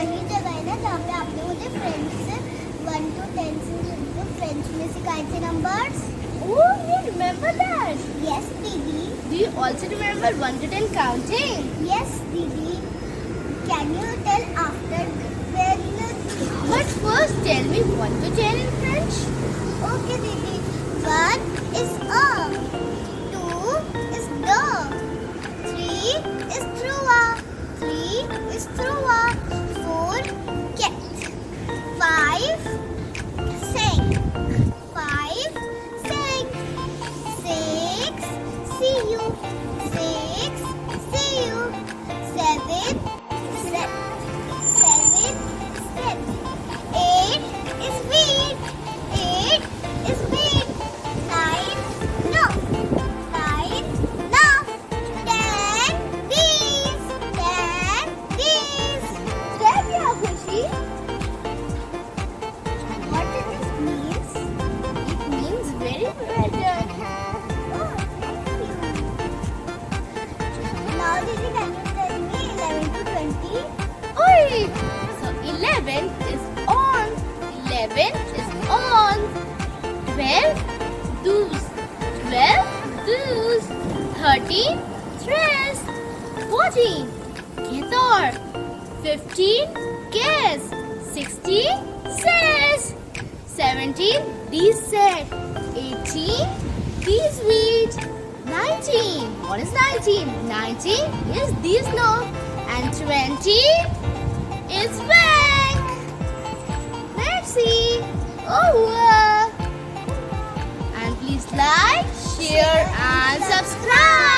वही जगह है ना जहाँ पे आपने मुझे फ्रेंड्स 1 to 10 से फ्रेंच में सिखाए थे numbers. Oh, you remember that? Yes, दीदी. Do you also remember 1 to 10 counting? Yes, didi. Can you tell after when? But first tell me 1 to 10 in French. Okay, didi. 1 is a. 2 is the. 3 is through a. 3 is through a. 4 cat. 5 sing. 5 sing. 6 see you. 6 see you. 7 set. 7 set. 8 is wait. 8 is wait. 9 no. 9 no. 10 these. 10 these. Très bien, Khushi. What does this means? It means very well done. Oh, thank you. Now, Didi, can you tell me 11 to 20? Oi! So 11 is on. 11 is on. 12 do's. 12 do's. 13 tres. 14 quatorze. 15 guess. 16 says. 17 dissect. 18 these wheat. 19 what is 19? 19 is these no. And 20 is bank. Merci. Over. And please like, share and subscribe.